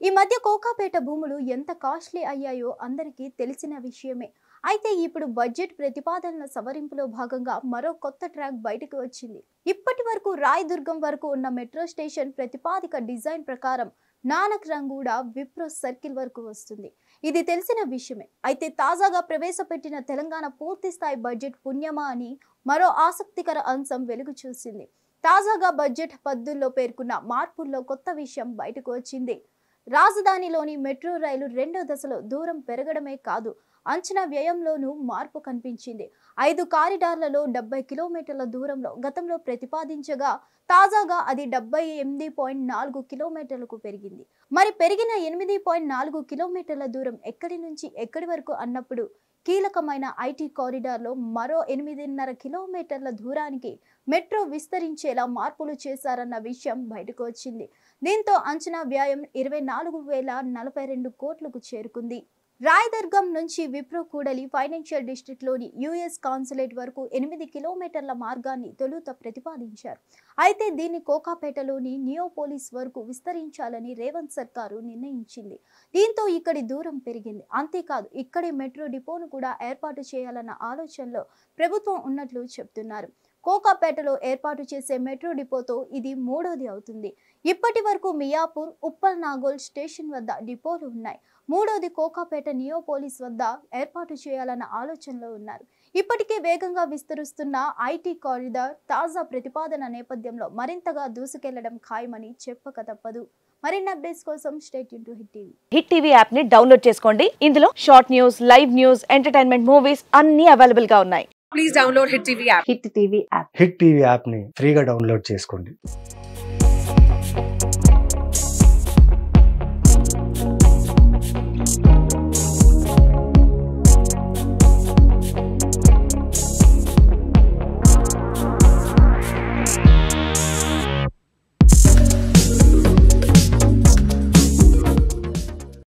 ఈ మధ్య కోకాపేట భూములు ఎంత కాస్ట్లీ అయ్యాయో అందరికీ తెలిసిన విషయమే. అయితే ఇప్పుడు బడ్జెట్ ప్రతిపాదనల సవరింపులో భాగంగా మరో కొత్త ట్రాక్ బయటకు వచ్చింది. ఇప్పటి వరకు రాయదుర్గం వరకు ఉన్న మెట్రో స్టేషన్ ప్రతిపాదిక డిజైన్ ప్రకారం నానక్ రంగూడ విప్రో సర్కిల్ వరకు వస్తుంది. ఇది తెలిసిన విషయమే. అయితే తాజాగా ప్రవేశపెట్టిన తెలంగాణ పూర్తి స్థాయి బడ్జెట్ పుణ్యమా అని మరో ఆసక్తికర అంశం వెలుగు చూసింది. తాజాగా బడ్జెట్ పద్దుల్లో పేర్కొన్న మార్పుల్లో కొత్త విషయం బయటకు వచ్చింది. రాజధానిలోని మెట్రో రైలు రెండో దశలో దూరం పెరగడమే కాదు, అంచనా వ్యయంలోనూ మార్పు కనిపించింది. 5 కారిడార్లలో 70 కిలోమీటర్ల దూరంలో గతంలో ప్రతిపాదించగా తాజాగా అది 78.4 కిలోమీటర్లకు పెరిగింది. మరి పెరిగిన 8.4 కిలోమీటర్ల దూరం ఎక్కడి నుంచి ఎక్కడి వరకు అన్నప్పుడు కీలకమైన ఐటీ కారిడార్లో మరో 8.5 కిలోమీటర్ల దూరానికి మెట్రో విస్తరించేలా మార్పులు చేశారన్న విషయం బయటకు వచ్చింది. దీంతో అంచనా వ్యయం 24,042 కోట్లకు చేరుకుంది. రాయదుర్గం నుంచి విప్రో కూడలి ఫైనాన్షియల్ డిస్ట్రిక్ట్లోని యుఎస్ కాన్సులేట్ వరకు 8 కిలోమీటర్ల మార్గాన్ని తొలుత ప్రతిపాదించారు. అయితే దీన్ని కోకాపేటలోని నియోపోలిస్ వరకు విస్తరించాలని రేవంత్ సర్కారు నిర్ణయించింది. దీంతో ఇక్కడి దూరం పెరిగింది. అంతేకాదు, ఇక్కడి మెట్రో డిపోను కూడా ఏర్పాటు చేయాలన్న ఆలోచనలో ప్రభుత్వం ఉన్నట్లు చెప్తున్నారు. కోకాపేటలో ఏర్పాటు చేసే మెట్రో డిపోతో ఇది మూడోది అవుతుంది. ఇప్పటి వరకు మియాపూర్, ఉప్పల్ నాగోల్ స్టేషన్ వద్ద డిపోలు ఉన్నాయి. మూడోది కోకాపేట నియోపోలిస్ వద్ద ఏర్పాటు చేయాలన్న ఆలోచనలో ఉన్నారు. ఇప్పటికే వేగంగా విస్తరిస్తున్న ఐటీ కారిడార్ తాజా ప్రతిపాదన నేపథ్యంలో మరింతగా దూసుకెళ్లడం ఖాయమని చెప్పక తప్పదు. మరిన్ని అప్డేట్స్ కోసం stay tune to hit TV. Hit TV app ని డౌన్లోడ్ చేసుకోండి. ఇందులో short news, live news, entertainment movies అన్ని అవైలబుల్ గా ఉన్నాయి. Please download Hit TV app. Hit TV app hit TV app ని ఫ్రీగా డౌన్లోడ్ చేసుకోండి.